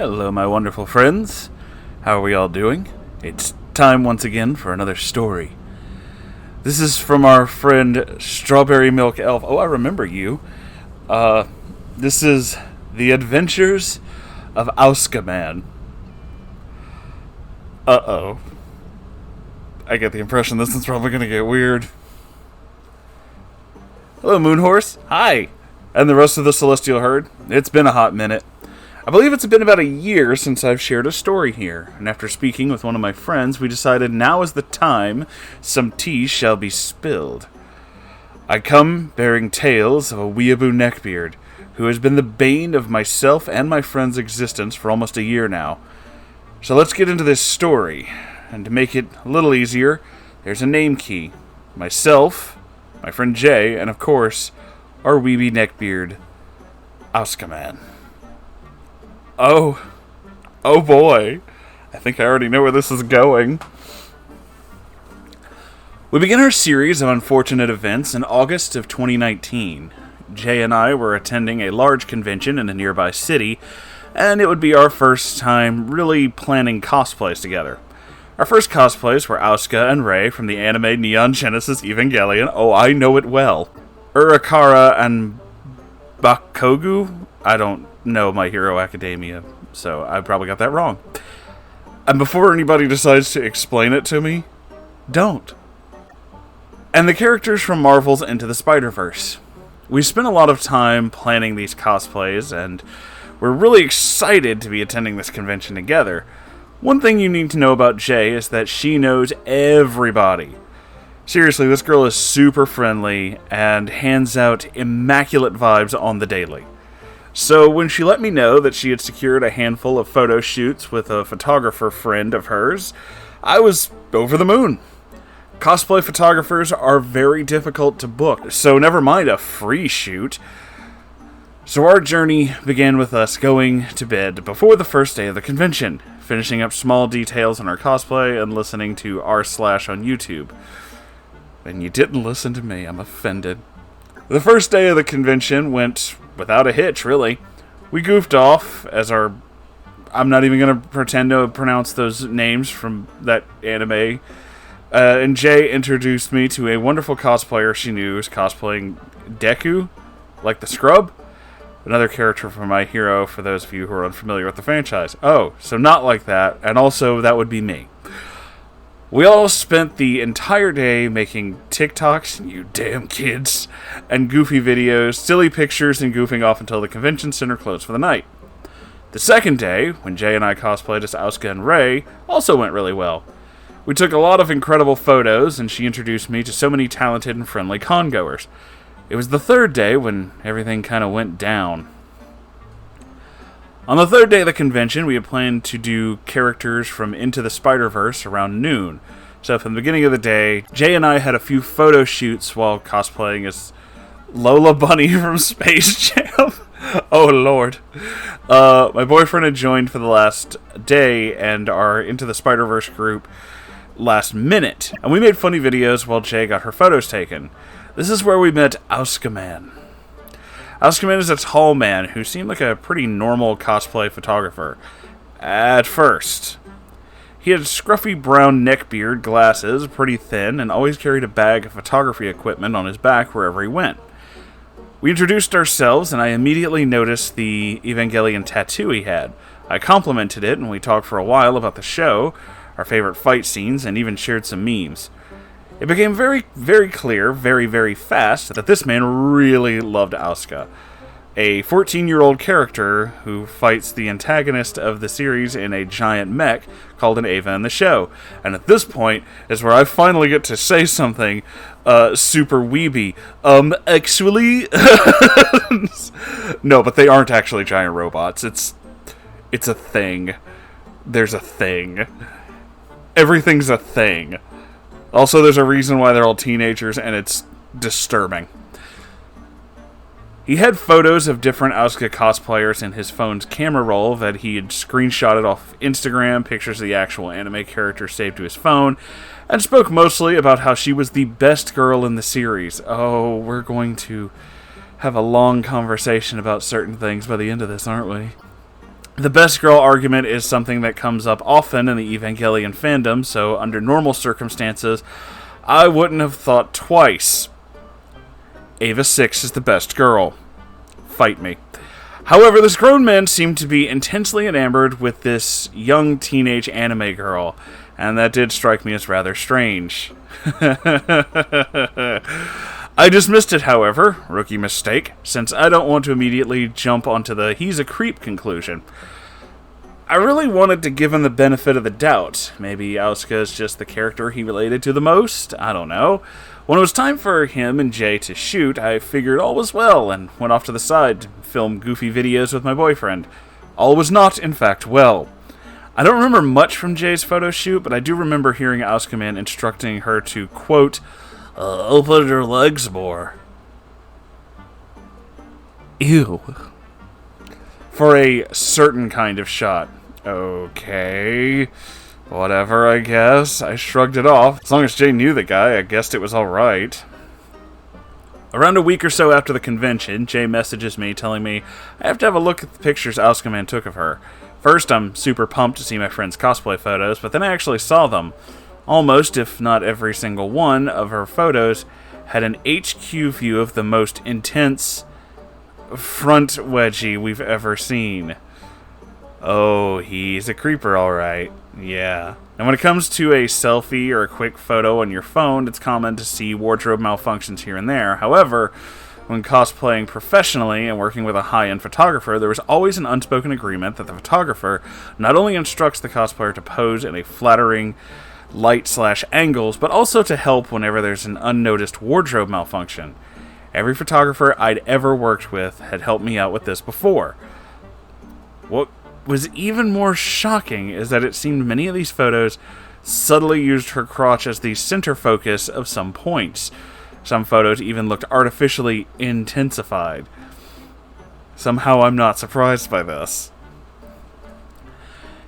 Hello, my wonderful friends. How are we all doing? It's time once again for another story. This is from our friend Strawberry Milk Elf. Oh, I remember you. This is The Adventures of Asukaman. Uh-oh. I get the impression this is probably going to get weird. Hello, Moonhorse. Hi. And the rest of the Celestial Herd. It's been a hot minute. I believe it's been about a year since I've shared a story here, and after speaking with one of my friends, we decided now is the time some tea shall be spilled. I come bearing tales of a weeaboo Neckbeard, who has been the bane of myself and my friend's existence for almost a year now. So let's get into this story, and to make it a little easier, there's a name key. Myself, my friend Jay, and of course, our weeby Neckbeard, Asukaman. Oh boy. I think I already know where this is going. We begin our series of unfortunate events in August of 2019. Jay and I were attending a large convention in a nearby city, and it would be our first time really planning cosplays together. Our first cosplays were Asuka and Rei from the anime Neon Genesis Evangelion. Oh, I know it well. Urakara and Bakogu? I don't know My Hero Academia, so I probably got that wrong. And before anybody decides to explain it to me, don't. And the characters from Marvel's Into the Spider-Verse. We spent a lot of time planning these cosplays, and we're really excited to be attending this convention together. One thing you need to know about Jay is that she knows everybody. Seriously, this girl is super friendly and hands out immaculate vibes on the daily. So when she let me know that she had secured a handful of photo shoots with a photographer friend of hers, I was over the moon. Cosplay photographers are very difficult to book, so never mind a free shoot. So our journey began with us going to bed before the first day of the convention, finishing up small details on our cosplay and listening to r/ on YouTube. And you didn't listen to me, I'm offended. The first day of the convention went without a hitch, really. We goofed off as I'm not even going to pretend to pronounce those names from that anime. And Jay introduced me to a wonderful cosplayer she knew was cosplaying Deku, like the Scrub. Another character from My Hero, for those of you who are unfamiliar with the franchise. Oh, so not like that, and also that would be me. We all spent the entire day making TikToks, you damn kids, and goofy videos, silly pictures, and goofing off until the convention center closed for the night. The second day, when Jay and I cosplayed as Asuka and Rei, also went really well. We took a lot of incredible photos, and she introduced me to so many talented and friendly con-goers. It was the third day when everything kind of went down. On the third day of the convention, we had planned to do characters from Into the Spider-Verse around noon. So from the beginning of the day, Jay and I had a few photo shoots while cosplaying as Lola Bunny from Space Jam. Oh, Lord. My boyfriend had joined for the last day and our Into the Spider-Verse group last minute. And we made funny videos while Jay got her photos taken. This is where we met Asukaman. Asukaman is a tall man who seemed like a pretty normal cosplay photographer. At first. He had scruffy brown neckbeard, glasses, pretty thin, and always carried a bag of photography equipment on his back wherever he went. We introduced ourselves, and I immediately noticed the Evangelion tattoo he had. I complimented it, and we talked for a while about the show, our favorite fight scenes, and even shared some memes. It became very, very clear, very, very fast, that this man really loved Asuka, a 14-year-old character who fights the antagonist of the series in a giant mech called an Eva in the show. And at this point is where I finally get to say something super weeby. Actually... No, but they aren't actually giant robots. It's a thing. There's a thing. Everything's a thing. Also, there's a reason why they're all teenagers, and it's disturbing. He had photos of different Asuka cosplayers in his phone's camera roll that he had screenshotted off Instagram, pictures of the actual anime character saved to his phone, and spoke mostly about how she was the best girl in the series. Oh, we're going to have a long conversation about certain things by the end of this, aren't we? The best girl argument is something that comes up often in the Evangelion fandom, so under normal circumstances, I wouldn't have thought twice. Ava 6 is the best girl. Fight me. However, this grown man seemed to be intensely enamored with this young teenage anime girl, and that did strike me as rather strange. I dismissed it, however, rookie mistake, since I don't want to immediately jump onto the he's a creep conclusion. I really wanted to give him the benefit of the doubt. Maybe Asuka is just the character he related to the most, I don't know. When it was time for him and Jay to shoot, I figured all was well and went off to the side to film goofy videos with my boyfriend. All was not, in fact, well. I don't remember much from Jay's photo shoot, but I do remember hearing Asukaman instructing her to, quote, open her legs more. Ew. For a certain kind of shot. Okay. Whatever, I guess. I shrugged it off. As long as Jay knew the guy, I guessed it was alright. Around a week or so after the convention, Jay messages me telling me I have to have a look at the pictures Asukaman took of her. First, I'm super pumped to see my friend's cosplay photos, but then I actually saw them. Almost, if not every single one, of her photos had an HQ view of the most intense front wedgie we've ever seen. Oh, he's a creeper, alright. Yeah. And when it comes to a selfie or a quick photo on your phone, it's common to see wardrobe malfunctions here and there. However, when cosplaying professionally and working with a high-end photographer, there was always an unspoken agreement that the photographer not only instructs the cosplayer to pose in a flattering light/angles, but also to help whenever there's an unnoticed wardrobe malfunction. Every photographer I'd ever worked with had helped me out with this before. What was even more shocking is that it seemed many of these photos subtly used her crotch as the center focus of some points. Some photos even looked artificially intensified. Somehow I'm not surprised by this.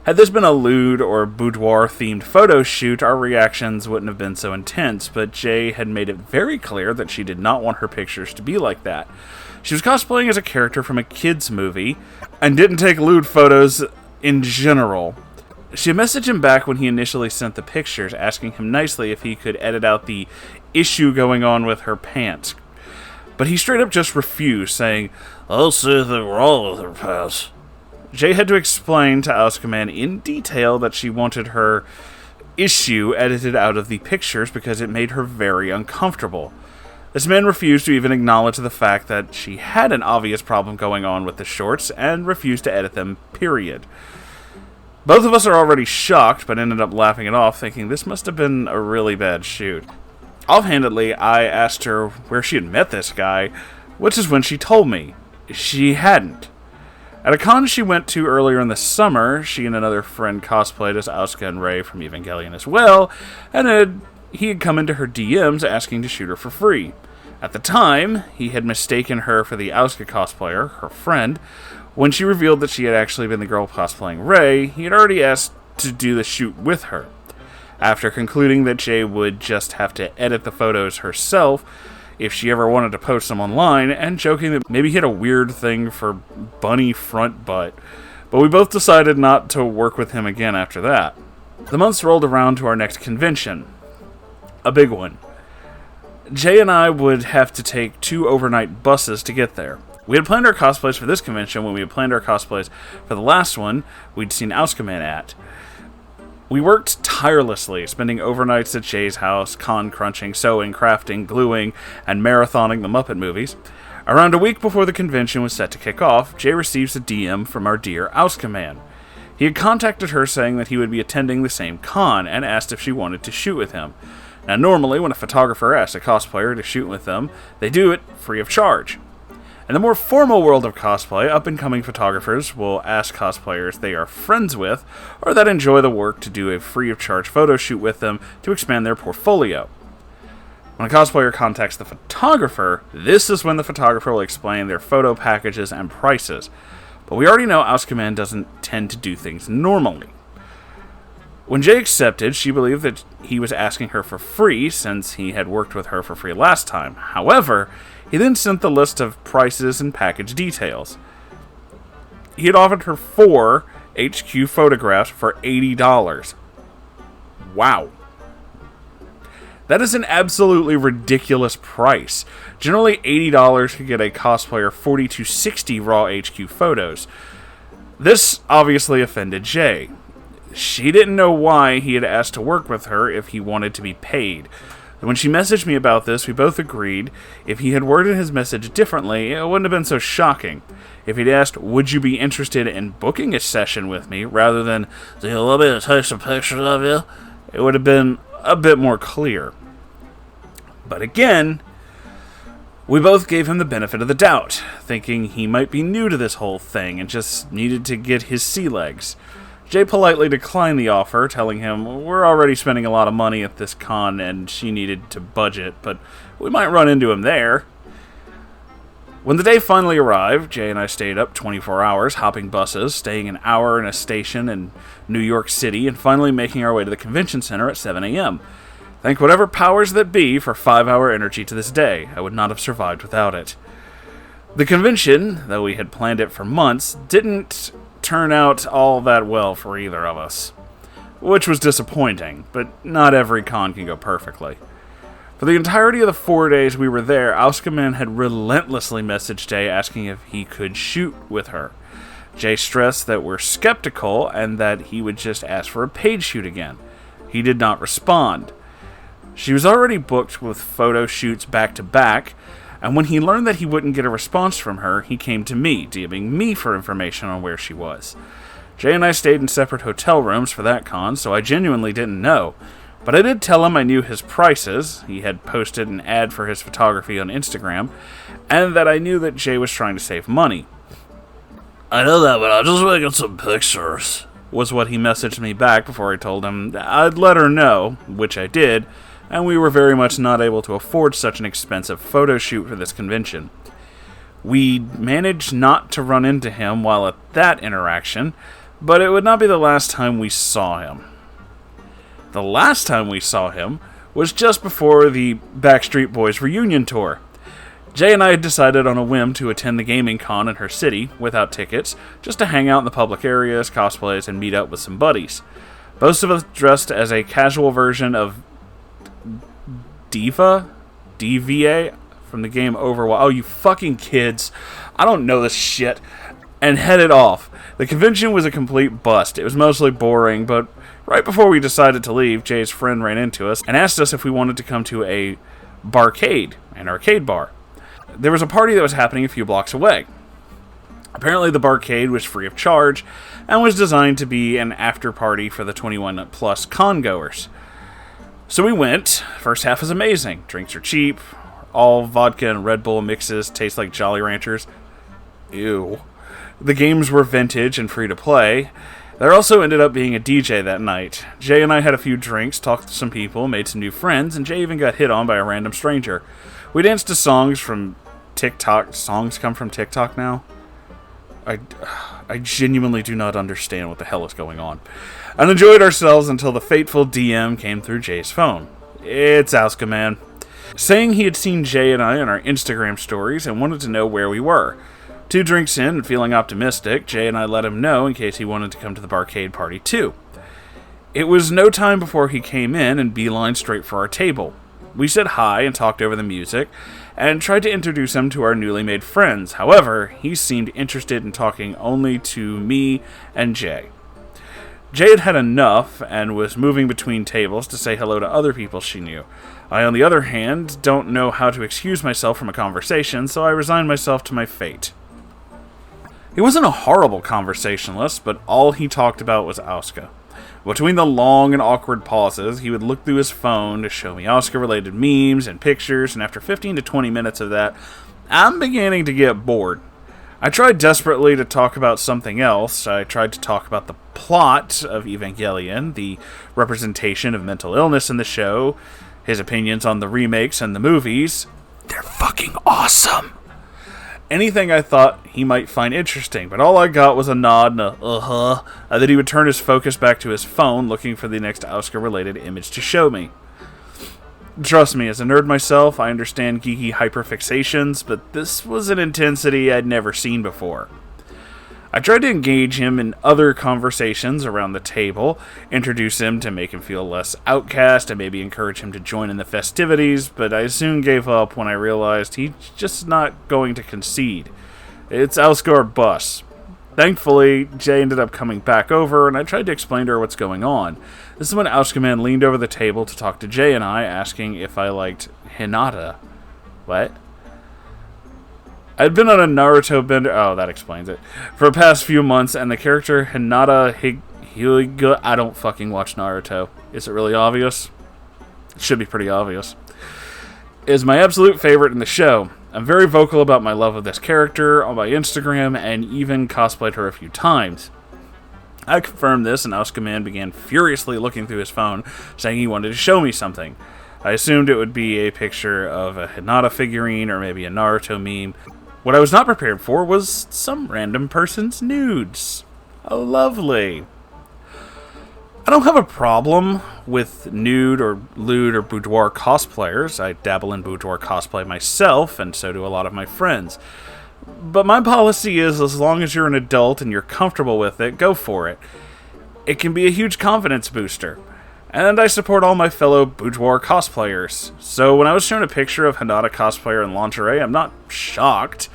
Had this been a lewd or boudoir-themed photo shoot, our reactions wouldn't have been so intense, but Jay had made it very clear that she did not want her pictures to be like that. She was cosplaying as a character from a kids' movie, and didn't take lewd photos in general. She messaged him back when he initially sent the pictures, asking him nicely if he could edit out the issue going on with her pants. But he straight up just refused, saying, "I'll see anything wrong with her pants." Jay had to explain to Asukaman in detail that she wanted her issue edited out of the pictures because it made her very uncomfortable. This man refused to even acknowledge the fact that she had an obvious problem going on with the shorts and refused to edit them, period. Both of us are already shocked, but ended up laughing it off, thinking this must have been a really bad shoot. Offhandedly, I asked her where she had met this guy, which is when she told me she hadn't. At a con she went to earlier in the summer, she and another friend cosplayed as Asuka and Rei from Evangelion as well, and he had come into her DMs asking to shoot her for free. At the time, he had mistaken her for the Asuka cosplayer, her friend. When she revealed that she had actually been the girl cosplaying Rei, he had already asked to do the shoot with her. After concluding that Jay would just have to edit the photos herself if she ever wanted to post them online, and joking that maybe he had a weird thing for bunny front butt, but we both decided not to work with him again after that. The months rolled around to our next convention. A big one. Jay and I would have to take 2 overnight buses to get there. We had planned our cosplays for this convention when we had planned our cosplays for the last one we'd seen Asukaman at. We worked tirelessly, spending overnights at Jay's house, con crunching, sewing, crafting, gluing, and marathoning the Muppet movies. Around a week before the convention was set to kick off, Jay receives a DM from our dear Asukaman. He had contacted her saying that he would be attending the same con, and asked if she wanted to shoot with him. Now normally, when a photographer asks a cosplayer to shoot with them, they do it free of charge. In the more formal world of cosplay, up-and-coming photographers will ask cosplayers they are friends with, or that enjoy the work, to do a free-of-charge photo shoot with them to expand their portfolio. When a cosplayer contacts the photographer, this is when the photographer will explain their photo packages and prices. But we already know Asukaman doesn't tend to do things normally. When Jay accepted, she believed that he was asking her for free, since he had worked with her for free last time. However, he then sent the list of prices and package details. He had offered her 4 HQ photographs for $80. Wow. That is an absolutely ridiculous price. Generally, $80 could get a cosplayer 40 to 60 raw HQ photos. This obviously offended Jay. She didn't know why he had asked to work with her if he wanted to be paid. When she messaged me about this, we both agreed if he had worded his message differently, it wouldn't have been so shocking. If he'd asked, would you be interested in booking a session with me, rather than, do you want me to take some pictures of you, it would have been a bit more clear. But again, we both gave him the benefit of the doubt, thinking he might be new to this whole thing and just needed to get his sea legs. Jay politely declined the offer, telling him we're already spending a lot of money at this con and she needed to budget, but we might run into him there. When the day finally arrived, Jay and I stayed up 24 hours, hopping buses, staying an hour in a station in New York City, and finally making our way to the convention center at 7 a.m. Thank whatever powers that be for 5-hour energy to this day. I would not have survived without it. The convention, though we had planned it for months, didn't turn out all that well for either of us. Which was disappointing, but not every con can go perfectly. For the entirety of the 4 days we were there, Asukaman had relentlessly messaged Jay asking if he could shoot with her. Jay stressed that we're skeptical and that he would just ask for a paid shoot again. He did not respond. She was already booked with photo shoots back to back, and when he learned that he wouldn't get a response from her, he came to me, DMing me for information on where she was. Jay and I stayed in separate hotel rooms for that con, so I genuinely didn't know. But I did tell him I knew his prices, he had posted an ad for his photography on Instagram, and that I knew that Jay was trying to save money. I know that, but I just want to get some pictures, was what he messaged me back before I told him I'd let her know, which I did, and we were very much not able to afford such an expensive photo shoot for this convention. We managed not to run into him while at that interaction, but it would not be the last time we saw him. The last time we saw him was just before the Backstreet Boys reunion tour. Jay and I had decided on a whim to attend the gaming con in her city, without tickets, just to hang out in the public areas, cosplays, and meet up with some buddies. Most of us dressed as a casual version of DVA from the game Overwatch. Oh, you fucking kids. I don't know this shit. And headed off. The convention was a complete bust. It was mostly boring, but right before we decided to leave, Jay's friend ran into us and asked us if we wanted to come to a barcade, an arcade bar. There was a party that was happening a few blocks away. Apparently the barcade was free of charge and was designed to be an after party for the 21 plus con goers. So we went. First half is amazing. Drinks are cheap. All vodka and Red Bull mixes taste like Jolly Ranchers. Ew. The games were vintage and free to play. There also ended up being a DJ that night. Jay and I had a few drinks, talked to some people, made some new friends, and Jay even got hit on by a random stranger. We danced to songs from TikTok. Songs come from TikTok now? I genuinely do not understand what the hell is going on. And enjoyed ourselves until the fateful DM came through Jay's phone. It's Asukaman, saying he had seen Jay and I on our Instagram stories and wanted to know where we were. 2 drinks in and feeling optimistic, Jay and I let him know in case he wanted to come to the barcade party too. It was no time before he came in and beelined straight for our table. We said hi and talked over the music, and tried to introduce him to our newly made friends. However, he seemed interested in talking only to me and Jay. Jay had had enough and was moving between tables to say hello to other people she knew. I, on the other hand, don't know how to excuse myself from a conversation, so I resigned myself to my fate. He wasn't a horrible conversationalist, but all he talked about was Asuka. Between the long and awkward pauses, he would look through his phone to show me Asuka-related memes and pictures, and after 15 to 20 minutes of that, I'm beginning to get bored. I tried desperately to talk about something else. I tried to talk about the plot of Evangelion, the representation of mental illness in the show, his opinions on the remakes and the movies. They're fucking awesome! Anything I thought he might find interesting, but all I got was a nod and a and then he would turn his focus back to his phone, looking for the next Asuka-related image to show me. Trust me, as a nerd myself, I understand geeky hyperfixations, but this was an intensity I'd never seen before. I tried to engage him in other conversations around the table, introduce him to make him feel less outcast, and maybe encourage him to join in the festivities, but I soon gave up when I realized he's just not going to concede. It's Asuka or bust. Thankfully, Jay ended up coming back over, and I tried to explain to her what's going on. This is when Asukaman leaned over the table to talk to Jay and I, asking if I liked Hinata. What? I'd been on a Naruto bender... Oh, that explains it. For the past few months, and the character Hinata Higa... I don't fucking watch Naruto. Is it really obvious? It should be pretty obvious. Is my absolute favorite in the show. I'm very vocal about my love of this character on my Instagram, and even cosplayed her a few times. I confirmed this, and Asukaman began furiously looking through his phone, saying he wanted to show me something. I assumed it would be a picture of a Hinata figurine, or maybe a Naruto meme. What I was not prepared for was some random person's nudes. Oh, lovely. I don't have a problem with nude or lewd or boudoir cosplayers. I dabble in boudoir cosplay myself, and so do a lot of my friends. But my policy is, as long as you're an adult and you're comfortable with it, go for it. It can be a huge confidence booster. And I support all my fellow boudoir cosplayers. So when I was shown a picture of Hinata cosplayer in lingerie, I'm not shocked.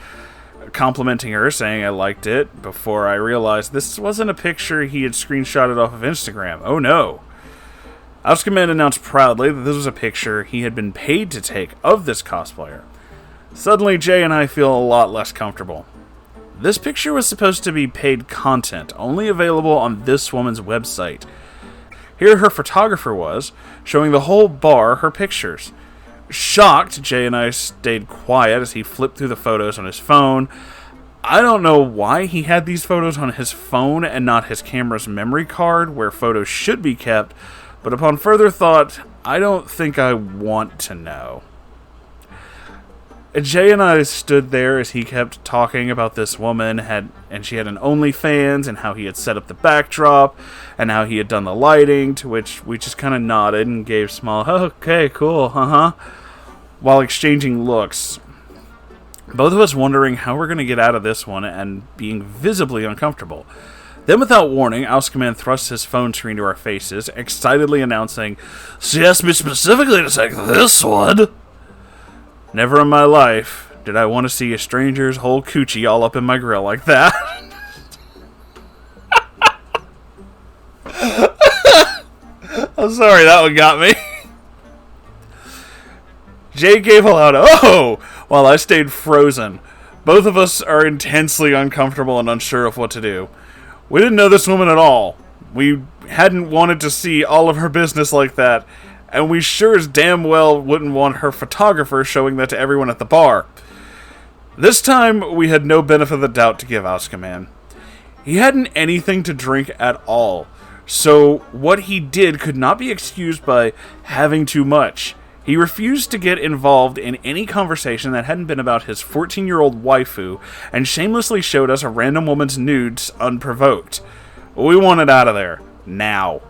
Complimenting her, saying I liked it, before I realized this wasn't a picture he had screenshotted off of Instagram. Oh no. Asukaman announced proudly that this was a picture he had been paid to take of this cosplayer. Suddenly, Jay and I feel a lot less comfortable. This picture was supposed to be paid content, only available on this woman's website. Here her photographer was, showing the whole bar her pictures. Shocked, Jay and I stayed quiet as he flipped through the photos on his phone. I don't know why he had these photos on his phone and not his camera's memory card, where photos should be kept, but upon further thought, I don't think I want to know. Jay and I stood there as he kept talking about this woman, and she had an OnlyFans, and how he had set up the backdrop, and how he had done the lighting, to which we just kind of nodded and gave small, oh, okay, cool, while exchanging looks. Both of us wondering how we're going to get out of this one, and being visibly uncomfortable. Then, without warning, Asukaman thrust his phone screen to our faces, excitedly announcing, "She asked me specifically to take this one." Never in my life did I want to see a stranger's whole coochie all up in my grill like that. I'm sorry, that one got me. Jay gave a loud "oh!" while I stayed frozen. Both of us are intensely uncomfortable and unsure of what to do. We didn't know this woman at all. We hadn't wanted to see all of her business like that, and we sure as damn well wouldn't want her photographer showing that to everyone at the bar. This time, we had no benefit of the doubt to give Asukaman. He hadn't anything to drink at all, so what he did could not be excused by having too much. He refused to get involved in any conversation that hadn't been about his 14-year-old waifu, and shamelessly showed us a random woman's nudes unprovoked. We wanted out of there. Now.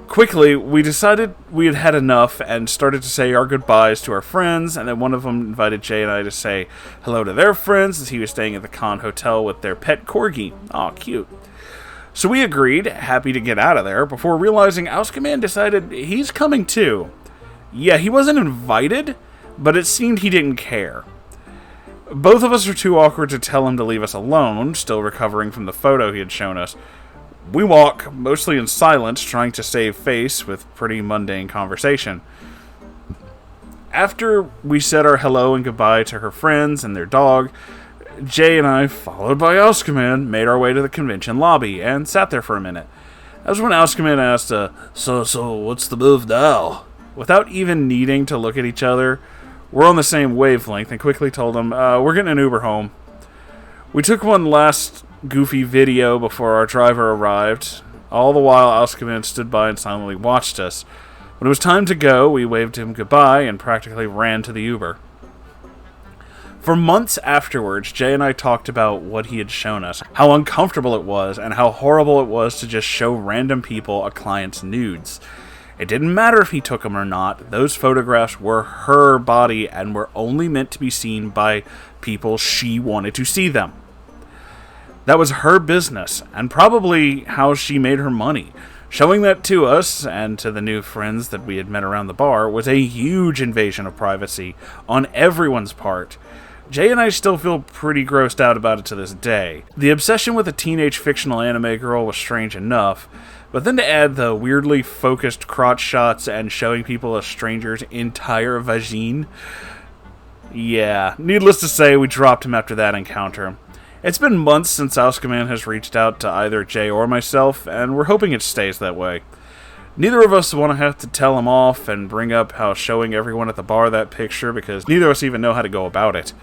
Quickly, we decided we had had enough and started to say our goodbyes to our friends, and then one of them invited Jay and I to say hello to their friends, as he was staying at the Con Hotel with their pet corgi. Aw, cute. So we agreed, happy to get out of there, before realizing Asukaman decided he's coming too. Yeah, he wasn't invited, but it seemed he didn't care. Both of us were too awkward to tell him to leave us alone, still recovering from the photo he had shown us. We walk, mostly in silence, trying to save face with pretty mundane conversation. After we said our hello and goodbye to her friends and their dog, Jay and I, followed by Asukaman, made our way to the convention lobby and sat there for a minute. That was when Asukaman asked, so what's the move now? Without even needing to look at each other, we're on the same wavelength, and quickly told him, we're getting an Uber home. We took one last goofy video before our driver arrived. All the while, Asukaman stood by and silently watched us. When it was time to go, we waved him goodbye and practically ran to the Uber. For months afterwards, Jay and I talked about what he had shown us, how uncomfortable it was, and how horrible it was to just show random people a client's nudes. It didn't matter if he took them or not. Those photographs were her body and were only meant to be seen by people she wanted to see them. That was her business, and probably how she made her money. Showing that to us, and to the new friends that we had met around the bar, was a huge invasion of privacy on everyone's part. Jay and I still feel pretty grossed out about it to this day. The obsession with a teenage fictional anime girl was strange enough, but then to add the weirdly focused crotch shots and showing people a stranger's entire vagine, yeah, needless to say, we dropped him after that encounter. It's been months since Asukaman has reached out to either Jay or myself, and we're hoping it stays that way. Neither of us want to have to tell him off and bring up how showing everyone at the bar that picture, because neither of us even know how to go about it.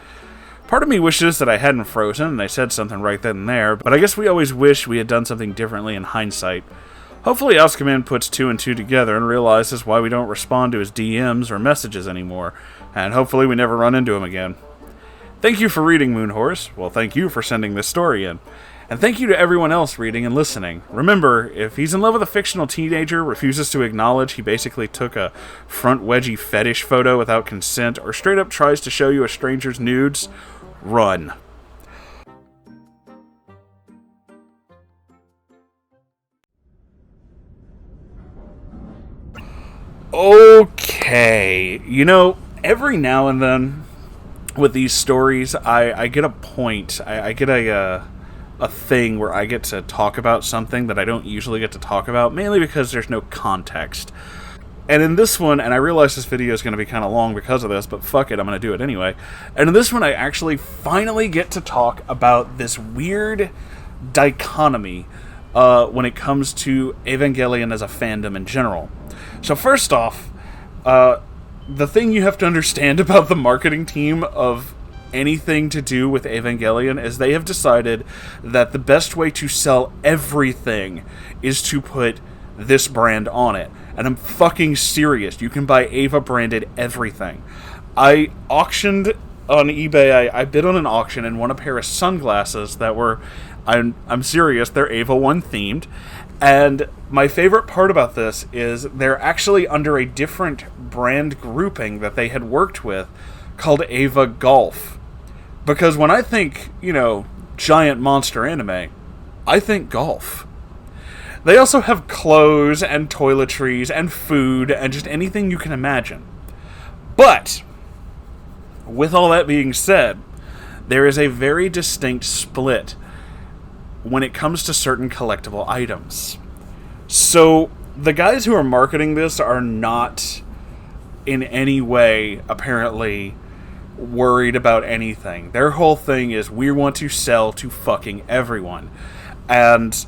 Part of me wishes that I hadn't frozen and I said something right then and there, but I guess we always wish we had done something differently in hindsight. Hopefully Asukaman puts two and two together and realizes why we don't respond to his DMs or messages anymore, and hopefully we never run into him again. Thank you for reading, Moonhorse. Well, thank you for sending this story in. And thank you to everyone else reading and listening. Remember, if he's in love with a fictional teenager, refuses to acknowledge he basically took a front wedgie fetish photo without consent, or straight up tries to show you a stranger's nudes, run. Okay, every now and then with these stories, I get a point, I get a thing where I get to talk about something that I don't usually get to talk about, mainly because there's no context. And in this one, and I realize this video is going to be kind of long because of this, but fuck it, I'm going to do it anyway. And in this one, I actually finally get to talk about this weird dichotomy when it comes to Evangelion as a fandom in general. So first off, the thing you have to understand about the marketing team of anything to do with Evangelion is they have decided that the best way to sell everything is to put this brand on it. And I'm fucking serious. You can buy Eva branded everything. I auctioned on eBay, I bid on an auction and won a pair of sunglasses that were, I'm serious, they're Eva 1 themed. And my favorite part about this is they're actually under a different brand grouping that they had worked with called Eva Golf. Because when I think, giant monster anime, I think golf. They also have clothes and toiletries and food and just anything you can imagine. But, with all that being said, there is a very distinct split when it comes to certain collectible items. So, the guys who are marketing this are not in any way, apparently, worried about anything. Their whole thing is, we want to sell to fucking everyone. And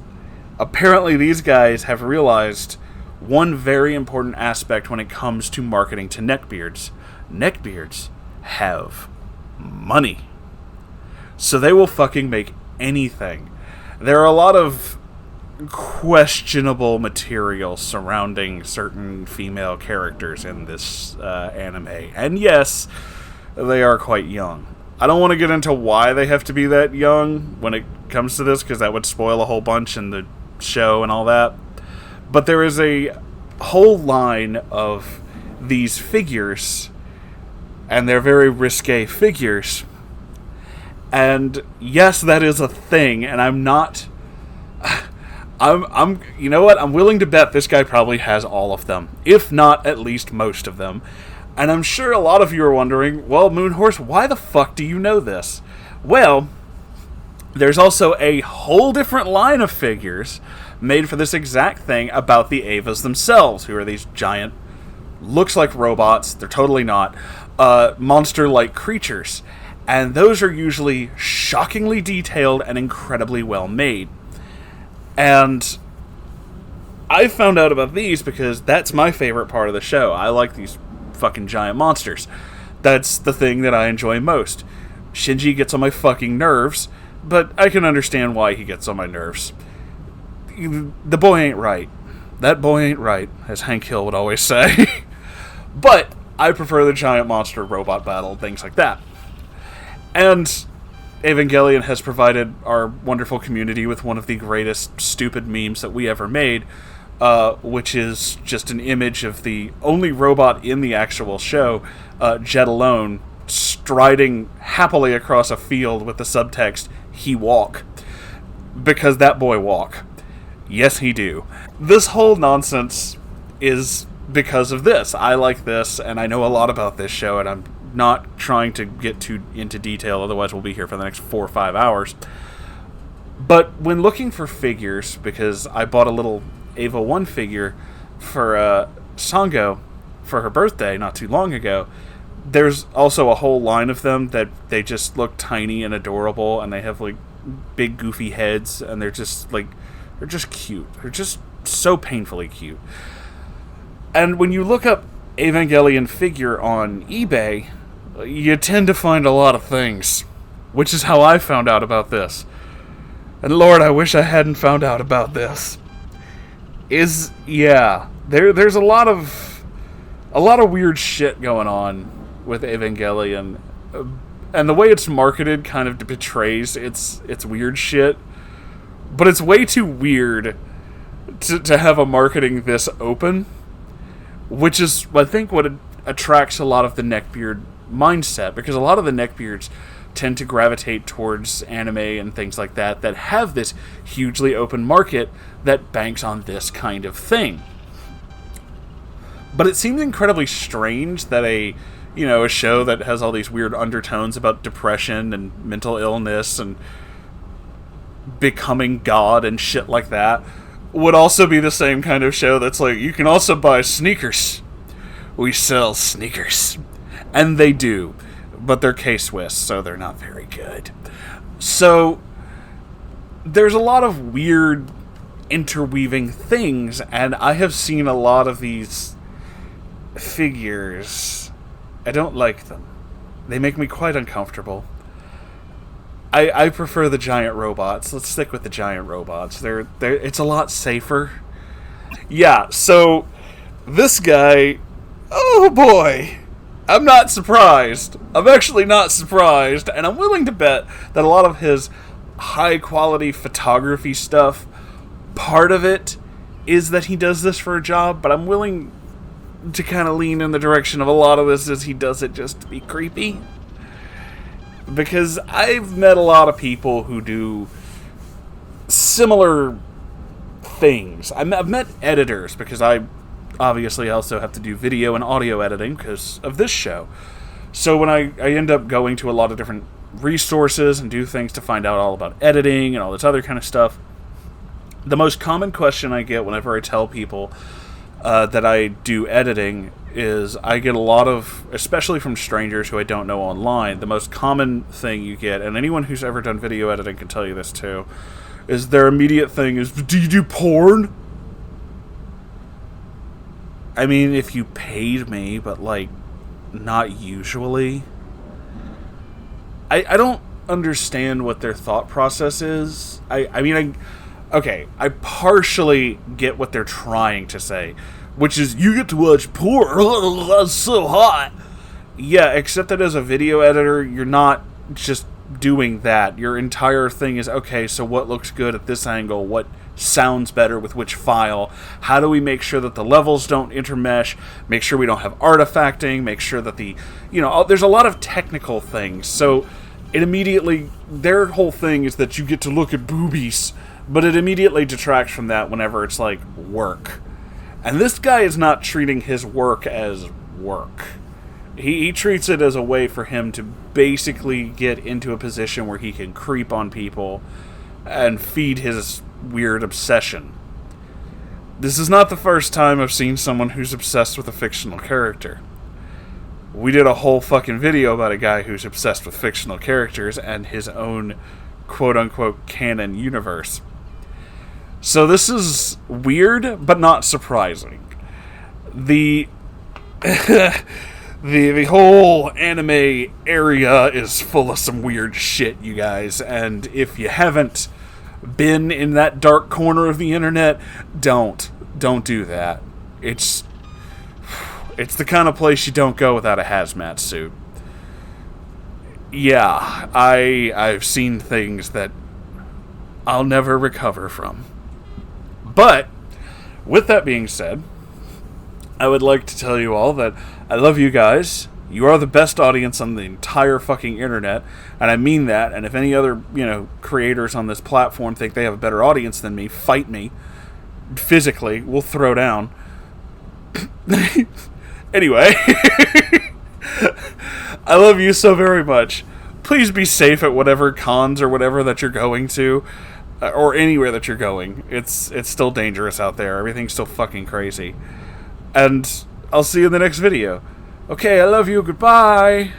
apparently these guys have realized one very important aspect when it comes to marketing to neckbeards. Neckbeards have money. So they will fucking make anything. There are a lot of questionable material surrounding certain female characters in this anime. And yes, they are quite young. I don't want to get into why they have to be that young when it comes to this, because that would spoil a whole bunch in the show and all that. But there is a whole line of these figures, and they're very risque figures. And yes, that is a thing, and I'm not... you know what? I'm willing to bet this guy probably has all of them, if not at least most of them. And I'm sure a lot of you are wondering, well, Moonhorse, why the fuck do you know this? Well, there's also a whole different line of figures made for this exact thing about the Evas themselves, who are these giant, looks like robots, they're totally not, monster-like creatures. And those are usually shockingly detailed and incredibly well made. And I found out about these because that's my favorite part of the show. I like these fucking giant monsters. That's the thing that I enjoy most. Shinji gets on my fucking nerves, but I can understand why he gets on my nerves. The boy ain't right. That boy ain't right, as Hank Hill would always say. But I prefer the giant monster robot battle, things like that. And Evangelion has provided our wonderful community with one of the greatest stupid memes that we ever made, which is just an image of the only robot in the actual show, Jet Alone, striding happily across a field with the subtext, "He walk." because that boy walk. Yes, he do. This whole nonsense is because of this. I like this, and I know a lot about this show, and I'm not trying to get too into detail, otherwise we'll be here for the next 4 or 5 hours. But when looking for figures, because I bought a little Ava 1 figure for Sango for her birthday not too long ago, there's also a whole line of them that they just look tiny and adorable, and they have like big goofy heads, and they're just cute. They're just so painfully cute. And when you look up Evangelion figure on eBay, you tend to find a lot of things, which is how I found out about this. And Lord, I wish I hadn't found out about this. There's a lot of weird shit going on with Evangelion, and the way it's marketed kind of betrays its weird shit. But it's way too weird to have a marketing this open, which is, I think, what attracts a lot of the Neckbeard mindset, because a lot of the Neckbeards tend to gravitate towards anime and things like that have this hugely open market that banks on this kind of thing. But it seems incredibly strange that a show that has all these weird undertones about depression and mental illness and becoming God and shit like that would also be the same kind of show that's like, you can also buy sneakers. We sell sneakers. And they do. But they're K-Swiss, so they're not very good. So, there's a lot of weird interweaving things, and I have seen a lot of these figures. I don't like them. They make me quite uncomfortable. I prefer the giant robots. Let's stick with the giant robots. It's a lot safer. Yeah, so this guy, oh boy, I'm not surprised. I'm actually not surprised, and I'm willing to bet that a lot of his high-quality photography stuff, part of it is that he does this for a job, but I'm willing to kind of lean in the direction of a lot of this as he does it just to be creepy. Because I've met a lot of people who do similar things. I've met editors, because I obviously also have to do video and audio editing because of this show. So when I end up going to a lot of different resources and do things to find out all about editing and all this other kind of stuff, the most common question I get whenever I tell people that I do editing is I get a lot of, especially from strangers who I don't know online, the most common thing you get, and anyone who's ever done video editing can tell you this too, is their immediate thing is, do you do porn? I mean, if you paid me, but like, not usually. I don't understand what their thought process is. I partially get what they're trying to say, which is, you get to watch porn, that's so hot. Yeah, except that as a video editor, you're not just doing that. Your entire thing is, okay, so what looks good at this angle? What sounds better with which file? How do we make sure that the levels don't intermesh? Make sure we don't have artifacting? Make sure that there's a lot of technical things. So it immediately, their whole thing is that you get to look at boobies, but it immediately detracts from that whenever it's like work. And this guy is not treating his work as work. He treats it as a way for him to basically get into a position where he can creep on people and feed his weird obsession. This is not the first time I've seen someone who's obsessed with a fictional character. We did a whole fucking video about a guy who's obsessed with fictional characters and his own quote-unquote canon universe. So this is weird, but not surprising. The whole anime area is full of some weird shit, you guys, and if you haven't been in that dark corner of the internet, don't do that. It's the kind of place you don't go without a hazmat suit. Yeah, I've seen things that I'll never recover from. But, with that being said, I would like to tell you all that I love you guys. You are the best audience on the entire fucking internet, and I mean that. And if any other, creators on this platform think they have a better audience than me, fight me. Physically, we'll throw down. Anyway, I love you so very much. Please be safe at whatever cons or whatever that you're going to, or anywhere that you're going. It's still dangerous out there. Everything's still fucking crazy. And I'll see you in the next video. Okay, I love you. Goodbye.